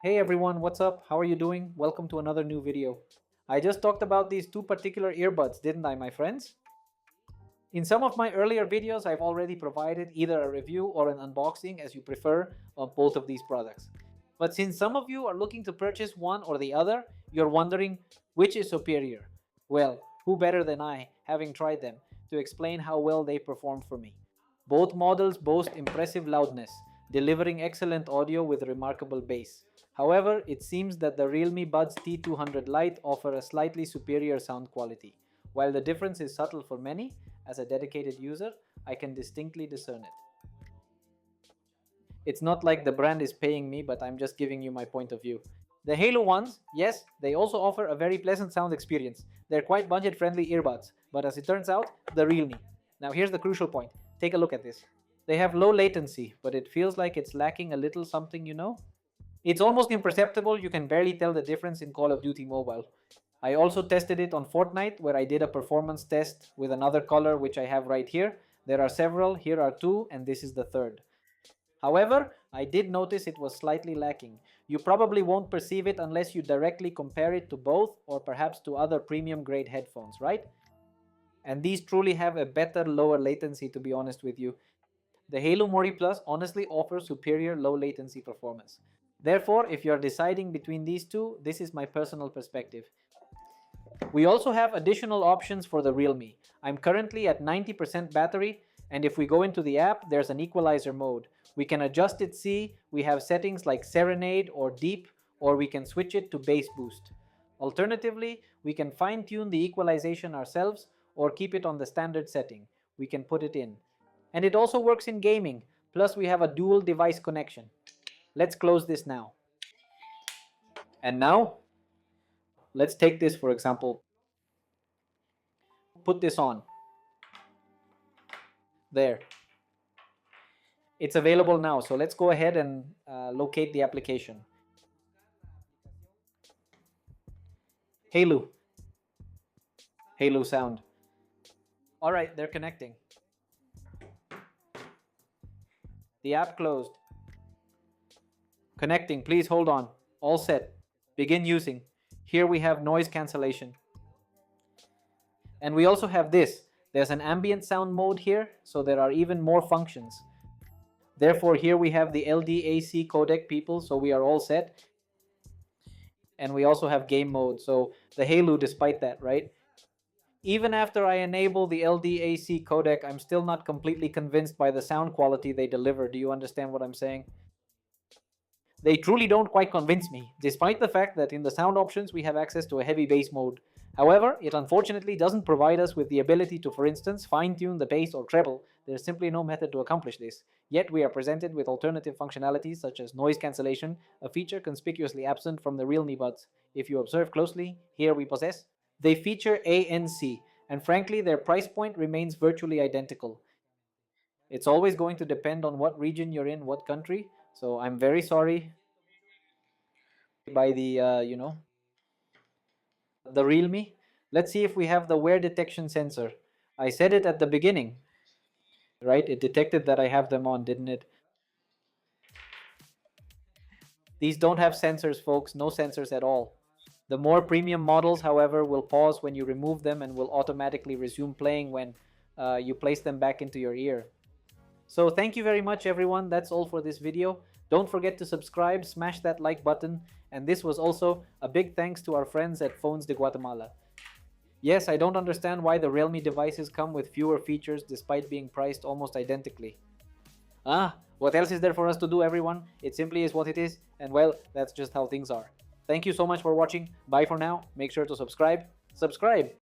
Hey everyone, what's up? How are you doing? Welcome to another new video. I just talked about these two particular earbuds, didn't I, my friends? In some of my earlier videos, I've already provided either a review or an unboxing, as you prefer, of both of these products. But since some of you are looking to purchase one or the other, you're wondering which is superior. Well, who better than I, having tried them, to explain how well they perform for me. Both models boast impressive loudness, delivering excellent audio with remarkable bass. However, it seems that the Realme Buds T200 Lite offer a slightly superior sound quality. While the difference is subtle for many, as a dedicated user, I can distinctly discern it. It's not like the brand is paying me, but I'm just giving you my point of view. The Haylou ones, yes, they also offer a very pleasant sound experience. They're quite budget-friendly earbuds, but as it turns out, the Realme. Now here's the crucial point. Take a look at this. They have low latency, but it feels like it's lacking a little something, you know? It's almost imperceptible, you can barely tell the difference in Call of Duty Mobile. I also tested it on Fortnite, where I did a performance test with another color, which I have right here. There are several, here are two, and this is the third. However, I did notice it was slightly lacking. You probably won't perceive it unless you directly compare it to both or perhaps to other premium grade headphones, right? And these truly have a better lower latency, to be honest with you. The Haylou Mori Plus honestly offers superior low latency performance. Therefore, if you're deciding between these two, this is my personal perspective. We also have additional options for the Realme. I'm currently at 90% battery, and if we go into the app, there's an equalizer mode. We can adjust it, we have settings like Serenade or Deep, or we can switch it to Bass Boost. Alternatively, we can fine-tune the equalization ourselves or keep it on the standard setting. We can put it in. And it also works in gaming, plus we have a dual device connection. Let's close this now. And now, let's take this for example. Put this on. There. It's available now, so let's go ahead and locate the application. Haylou. Haylou sound. All right, they're connecting. The app closed. Connecting, please hold on. All set. Begin using. Here we have noise cancellation. And we also have this. There's an ambient sound mode here, so there are even more functions. Therefore, here we have the LDAC codec, people, so we are all set. And we also have game mode, so the Haylou, despite that, right? Even after I enable the LDAC codec, I'm still not completely convinced by the sound quality they deliver. Do you understand what I'm saying? They truly don't quite convince me, despite the fact that in the sound options we have access to a heavy bass mode. However, it unfortunately doesn't provide us with the ability to, for instance, fine-tune the bass or treble. There's simply no method to accomplish this. Yet we are presented with alternative functionalities such as noise cancellation, a feature conspicuously absent from the Realme Buds. If you observe closely, here we possess. They feature ANC, and frankly their price point remains virtually identical. It's always going to depend on what region you're in, what country, so I'm very sorry by the the Realme. Let's see if we have the wear detection sensor. I said it at the beginning, right? It detected that I have them on, didn't it? These don't have sensors, folks, no sensors at all. The more premium models, however, will pause when you remove them and will automatically resume playing when you place them back into your ear. So thank you very much, everyone. That's all for this video. Don't forget to subscribe, smash that like button, and this was also a big thanks to our friends at Phones de Guatemala. Yes, I don't understand why the Realme devices come with fewer features despite being priced almost identically. What else is there for us to do, everyone? It simply is what it is, and well, that's just how things are. Thank you so much for watching. Bye for now. Make sure to subscribe. Subscribe!